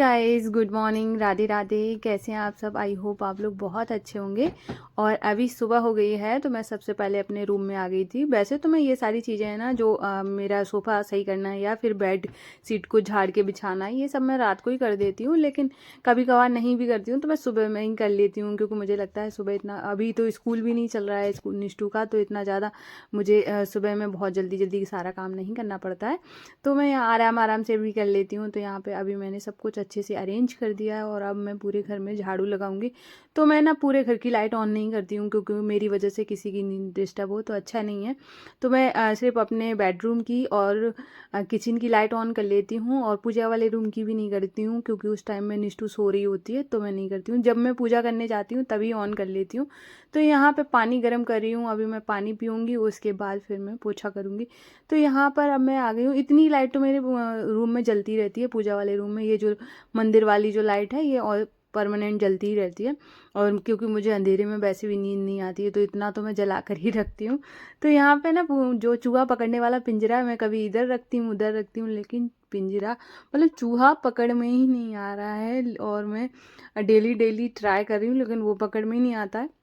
Guys, good morning, Radhe Radhe. कैसे हैं आप सब? आई होप आप लोग बहुत अच्छे होंगे। और अभी सुबह हो गई है तो मैं सबसे पहले अपने रूम में आ गई थी। वैसे तो मैं ये सारी चीज़ें हैं ना जो मेरा सोफ़ा सही करना है या फिर बेड सीट को झाड़ के बिछाना है, ये सब मैं रात को ही कर देती हूँ। लेकिन कभी कभार नहीं भी करती हूँ तो मैं सुबह में ही कर लेती हूँ, क्योंकि मुझे लगता है सुबह इतना, अभी तो स्कूल भी नहीं चल रहा है स्कूल निष्ठू का, तो इतना ज़्यादा मुझे सुबह में बहुत जल्दी जल्दी सारा काम नहीं करना पड़ता है। तो मैं यहाँ आराम आराम से भी कर लेती हूँ। तो यहाँ पे अभी मैंने सब कुछ अच्छे से अरेंज कर दिया है और अब मैं पूरे घर में झाड़ू लगाऊंगी। तो मैं ना पूरे घर की लाइट ऑन नहीं करती हूँ, क्योंकि मेरी वजह से किसी की नींद डिस्टर्ब हो तो अच्छा नहीं है। तो मैं सिर्फ अपने बेडरूम की और किचन की लाइट ऑन कर लेती हूँ, और पूजा वाले रूम की भी नहीं करती हूँ, क्योंकि उस टाइम में निष्ठू सो रही होती है तो मैं नहीं करती हूँ। जब मैं पूजा करने जाती हूँ तभी ऑन कर लेती हूँ। तो यहाँ पे पानी गर्म कर रही हूँ, अभी मैं पानी पीऊँगी, उसके बाद फिर मैं पोछा करूँगी। तो यहाँ पर अब मैं आ गई हूँ। इतनी लाइट तो मेरे रूम में जलती रहती है, पूजा वाले रूम में। ये जो मंदिर वाली जो लाइट है ये और परमानेंट जलती ही रहती है। और क्योंकि मुझे अंधेरे में वैसे भी नींद नहीं आती है तो इतना तो मैं जला कर ही रखती हूँ। तो यहाँ पे ना जो चूहा पकड़ने वाला पिंजरा है, मैं कभी इधर रखती हूँ उधर रखती हूँ, लेकिन पिंजरा मतलब चूहा पकड़ में ही नहीं आ रहा है। और मैं डेली डेली ट्राई कर रही हूँ लेकिन वो पकड़ में ही नहीं आता है।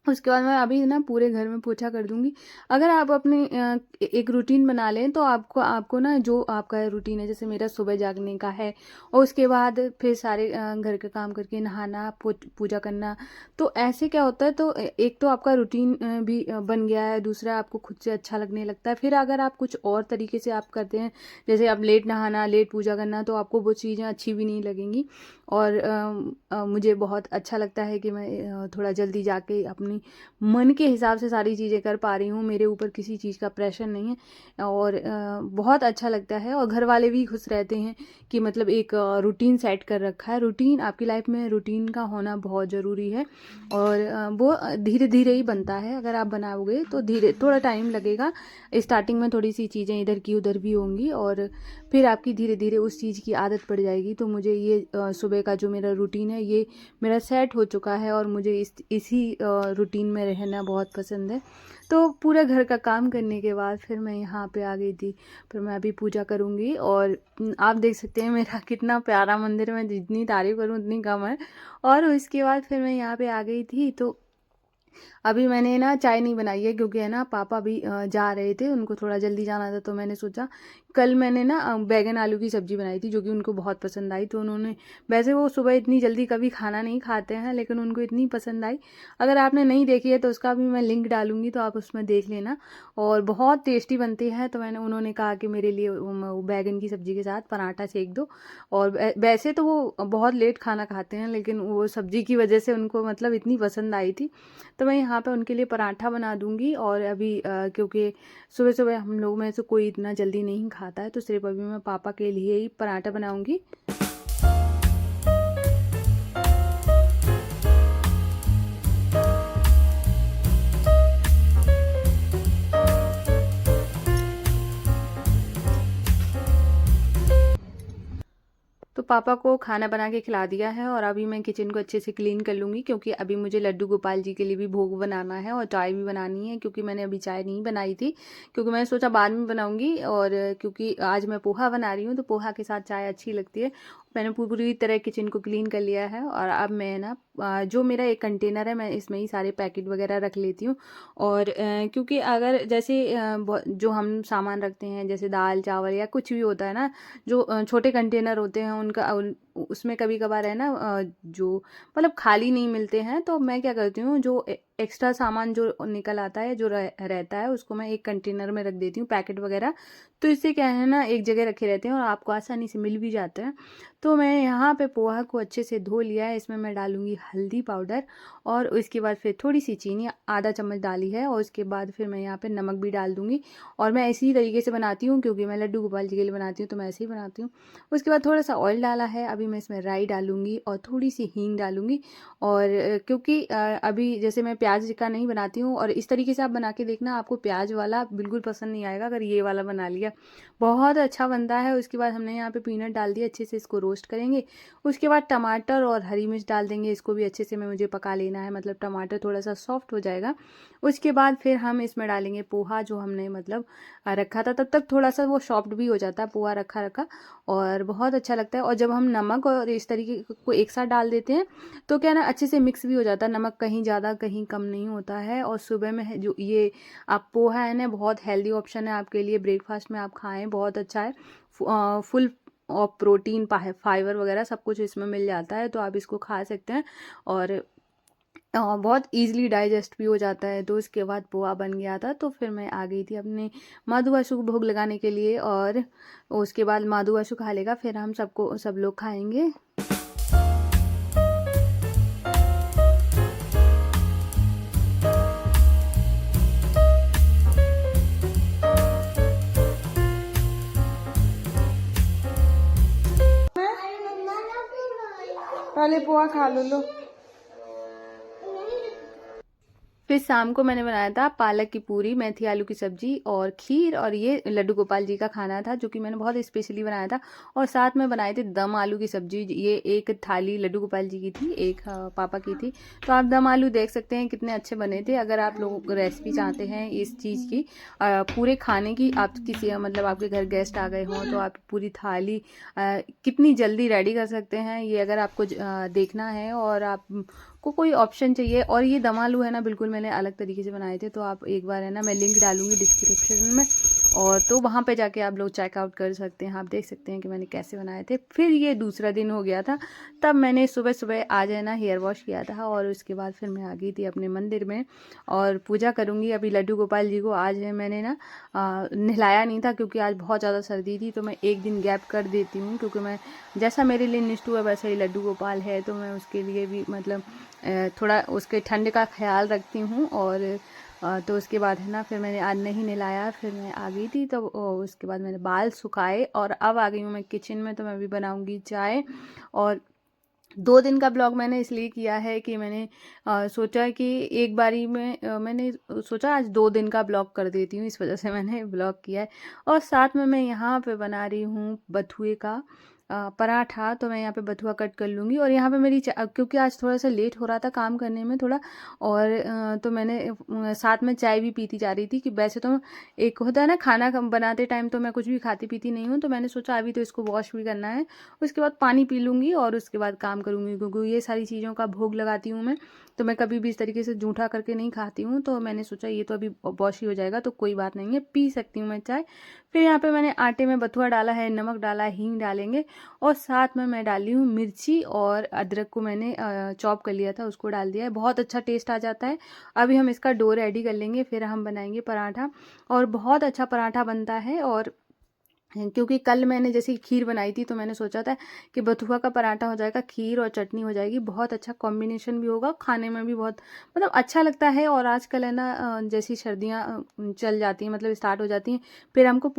उसके बाद मैं अभी ना पूरे घर में पोछा कर दूंगी। अगर आप अपने एक रूटीन बना लें तो आपको आपको ना जो आपका रूटीन है, जैसे मेरा सुबह जागने का है और उसके बाद फिर सारे घर के काम करके नहाना, पूजा करना, तो ऐसे क्या होता है, तो एक तो आपका रूटीन भी बन गया है, दूसरा आपको खुद से अच्छा लगने लगता है। फिर अगर आप कुछ और तरीके से आप करते हैं, जैसे आप लेट नहाना लेट पूजा करना, तो आपको वो चीज़ें अच्छी भी नहीं लगेंगी। और मुझे बहुत अच्छा लगता है कि मैं थोड़ा जल्दी जाके अपनी मन के हिसाब से सारी चीज़ें कर पा रही हूँ, मेरे ऊपर किसी चीज़ का प्रेशर नहीं है। और बहुत अच्छा लगता है, और घर वाले भी खुश रहते हैं कि मतलब एक रूटीन सेट कर रखा है। रूटीन आपकी लाइफ में रूटीन का होना बहुत ज़रूरी है, और वो धीरे धीरे ही बनता है। अगर आप बनाओगे तो धीरे, थोड़ा टाइम लगेगा, स्टार्टिंग में थोड़ी सी चीज़ें इधर की उधर भी होंगी, और फिर आपकी धीरे धीरे उस चीज़ की आदत पड़ जाएगी। तो मुझे ये सुबह का जो मेरा रूटीन है ये मेरा सेट हो चुका है, और मुझे इसी रूटीन में रहना बहुत पसंद है। तो पूरा घर का काम करने के बाद फिर मैं यहाँ पे आ गई थी। फिर मैं अभी पूजा करूँगी, और आप देख सकते हैं मेरा कितना प्यारा मंदिर है, मैं जितनी तारीफ़ करूँ उतनी कम है। और उसके बाद फिर मैं यहाँ पे आ गई थी। तो अभी मैंने ना चाय नहीं बनाई है, क्योंकि है ना पापा भी जा रहे थे, उनको थोड़ा जल्दी जाना था। तो मैंने सोचा, कल मैंने ना बैगन आलू की सब्ज़ी बनाई थी जो कि उनको बहुत पसंद आई। तो उन्होंने, वैसे वो सुबह इतनी जल्दी कभी खाना नहीं खाते हैं, लेकिन उनको इतनी पसंद आई। अगर आपने नहीं देखी है तो उसका भी मैं लिंक डालूंगी, तो आप उसमें देख लेना। और बहुत टेस्टी बनती है। तो उन्होंने कहा कि मेरे लिए वो बैगन की सब्ज़ी के साथ पराठा सेक दो। और वैसे तो वो बहुत लेट खाना खाते हैं, लेकिन वो सब्ज़ी की वजह से उनको मतलब इतनी पसंद आई थी। तो मैं यहाँ पे उनके लिए पराठा बना दूंगी। और अभी क्योंकि सुबह सुबह हम लोग में से कोई इतना जल्दी नहीं खाता है, तो सिर्फ अभी मैं पापा के लिए ही पराठा बनाऊंगी। तो पापा को खाना बना के खिला दिया है, और अभी मैं किचन को अच्छे से क्लीन कर लूँगी, क्योंकि अभी मुझे लड्डू गोपाल जी के लिए भी भोग बनाना है और चाय भी बनानी है, क्योंकि मैंने अभी चाय नहीं बनाई थी, क्योंकि मैंने सोचा बाद में बनाऊँगी। और क्योंकि आज मैं पोहा बना रही हूँ तो पोहा के साथ चाय अच्छी लगती है। मैंने पूरी तरह किचन को क्लीन कर लिया है, और अब मैं ना जो मेरा एक कंटेनर है, मैं इसमें ही सारे पैकेट वगैरह रख लेती हूँ। और क्योंकि अगर जैसे जो हम सामान रखते हैं, जैसे दाल चावल या कुछ भी होता है ना, जो छोटे कंटेनर होते हैं उनका उसमें कभी कभार है ना जो मतलब खाली नहीं मिलते हैं, तो मैं क्या करती हूँ, जो एक्स्ट्रा सामान जो निकल आता है, जो रहता है, उसको मैं एक कंटेनर में रख देती हूँ, पैकेट वगैरह। तो इससे क्या है ना, एक जगह रखे रहते हैं और आपको आसानी से मिल भी जाते हैं। तो मैं यहाँ पे पोहा को अच्छे से धो लिया है, इसमें मैं डालूंगी हल्दी पाउडर, और उसके बाद फिर थोड़ी सी चीनी, आधा चम्मच डाली है, और उसके बाद फिर मैं यहाँ पे नमक भी डाल दूंगी। और मैं इसी तरीके से बनाती हूँ, क्योंकि मैं लड्डू गोपाल जी के लिए बनाती हूँ तो मैं ऐसे ही बनाती हूँ। उसके बाद थोड़ा सा ऑयल डाला है, अभी मैं इसमें राई डालूंगी और थोड़ी सी हींग डालूंगी। और क्योंकि अभी जैसे मैं प्याज का नहीं बनाती हूँ, और इस तरीके से आप बना के देखना, आपको प्याज वाला बिल्कुल पसंद नहीं आएगा। अगर ये वाला बना लिया, बहुत अच्छा बनता है। उसके बाद हमने यहाँ पे पीनट डाल दिया, अच्छे से इसको रोस्ट करेंगे। उसके बाद टमाटर और हरी मिर्च डाल देंगे, इसको भी अच्छे से मुझे पका लेना है, मतलब टमाटर थोड़ा सा सॉफ्ट हो जाएगा। उसके बाद फिर हम इसमें डालेंगे पोहा जो हमने मतलब रखा था, तब तक थोड़ा सा वो सॉफ्ट भी हो जाता है पोहा रखा रखा, और बहुत अच्छा लगता है। और जब हम नमक और इस तरीके को एक साथ डाल देते हैं तो क्या ना अच्छे से मिक्स भी हो जाता है, नमक कहीं ज़्यादा कहीं कम नहीं होता है। और सुबह में जो ये आप पोहा है ना, बहुत हेल्दी ऑप्शन है आपके लिए, ब्रेकफास्ट में आप खाएं, बहुत अच्छा है। फुल और प्रोटीन फाइबर वगैरह सब कुछ इसमें मिल जाता है, तो आप इसको खा सकते हैं और बहुत इजीली डाइजेस्ट भी हो जाता है। तो इसके बाद पोहा बन गया था, तो फिर मैं आ गई थी अपने माधुआशु को भोग लगाने के लिए, और उसके बाद माधुआशु खा लेगा, फिर हम सब लोग खाएंगे। पहले पोहा खा लो। फिर शाम को मैंने बनाया था पालक की पूरी, मेथी आलू की सब्जी और खीर, और ये लड्डू गोपाल जी का खाना था जो कि मैंने बहुत स्पेशली बनाया था। और साथ में बनाए थे दम आलू की सब्जी, ये एक थाली लड्डू गोपाल जी की थी, एक पापा की थी। तो आप दम आलू देख सकते हैं कितने अच्छे बने थे। अगर आप लोग रेसिपी चाहते हैं इस चीज़ की, पूरे खाने की, आप किसी मतलब आपके घर गेस्ट आ गए हों तो आप पूरी थाली कितनी जल्दी रेडी कर सकते हैं, ये अगर आपको देखना है और आप को कोई ऑप्शन चाहिए। और ये दम आलू है ना, बिल्कुल मैंने अलग तरीके से बनाए थे, तो आप एक बार है ना, मैं लिंक डालूंगी डिस्क्रिप्शन में, और तो वहाँ पे जाके आप लोग चेकआउट कर सकते हैं। आप देख सकते हैं कि मैंने कैसे बनाए थे। फिर ये दूसरा दिन हो गया था, तब मैंने सुबह सुबह आज है ना हेयर वॉश किया था, और उसके बाद फिर मैं आ गई थी अपने मंदिर में और पूजा करूँगी। अभी लड्डू गोपाल जी को आज है मैंने ना नहलाया नहीं था, क्योंकि आज बहुत ज़्यादा सर्दी थी, तो मैं एक दिन गैप कर देती हूँ, क्योंकि मैं जैसा मेरे लिए निष्ठू है वैसा ही लड्डू गोपाल है, तो मैं उसके लिए भी मतलब थोड़ा उसके ठंड का ख्याल रखती हूँ। और तो उसके बाद है ना, फिर मैंने आज नहीं नहलाया, फिर मैं आ गई थी, तो उसके बाद मैंने बाल सुखाए और अब आ गई हूँ मैं किचन में, तो मैं भी बनाऊँगी चाय। और 2 दिन का ब्लॉग मैंने इसलिए किया है कि मैंने सोचा कि एक बारी में मैंने सोचा आज 2 दिन का ब्लॉग कर देती हूँ, इस वजह से मैंने ब्लॉग किया है। और साथ में मैं यहाँ पे बना रही हूँ बथुए का पराठा, तो मैं यहाँ पे बथुआ कट कर लूँगी। और यहाँ पे मेरी क्योंकि आज थोड़ा सा लेट हो रहा था काम करने में थोड़ा, और तो मैंने साथ में चाय भी पीती जा रही थी। कि वैसे तो एक होता है ना खाना बनाते टाइम तो मैं कुछ भी खाती पीती नहीं हूँ, तो मैंने सोचा अभी तो इसको वॉश भी करना है, उसके बाद पानी पी लूँगी और उसके बाद काम करूँगी, क्योंकि ये सारी चीज़ों का भोग लगाती हूँ मैं, तो मैं कभी भी इस तरीके से जूठा करके नहीं खाती हूँ। तो मैंने सोचा ये तो अभी वॉश ही हो जाएगा, तो कोई बात नहीं है, पी सकती हूँ मैं चाय। फिर यहाँ पे मैंने आटे में बथुआ डाला है, नमक डाला है, हींग डालेंगे, और साथ में मैं डाली हूँ मिर्ची और अदरक को मैंने चॉप कर लिया था, उसको डाल दिया है, बहुत अच्छा टेस्ट आ जाता है। अभी हम इसका डो रेडी कर लेंगे, फिर हम बनाएंगे पराठा, और बहुत अच्छा पराठा बनता है। और क्योंकि कल मैंने जैसे खीर बनाई थी, तो मैंने सोचा था कि बथुआ का पराठा हो जाएगा, खीर और चटनी हो जाएगी, बहुत अच्छा कॉम्बिनेशन भी होगा, खाने में भी बहुत मतलब अच्छा लगता है। और आजकल है ना जैसी सर्दियाँ चल जाती हैं, मतलब स्टार्ट हो जाती हैं, फिर हमको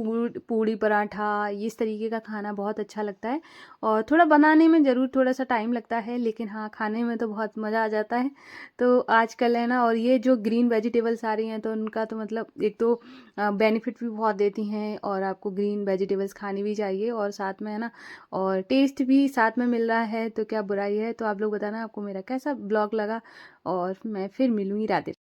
पूड़ी पराठा इस तरीके का खाना बहुत अच्छा लगता है। और थोड़ा बनाने में ज़रूर थोड़ा सा टाइम लगता है, लेकिन हाँ खाने में तो बहुत मज़ा आ जाता है। तो आजकल है ना, और ये जो ग्रीन वेजिटेबल्स आ रही हैं, तो उनका तो मतलब एक तो बेनिफिट भी बहुत देती हैं, और आपको ग्रीन वेजिटेबल्स खानी भी चाहिए, और साथ में है ना, और टेस्ट भी साथ में मिल रहा है, तो क्या बुराई है। तो आप लोग बताना आपको मेरा कैसा ब्लॉग लगा, और मैं फिर मिलूँगी। राधे।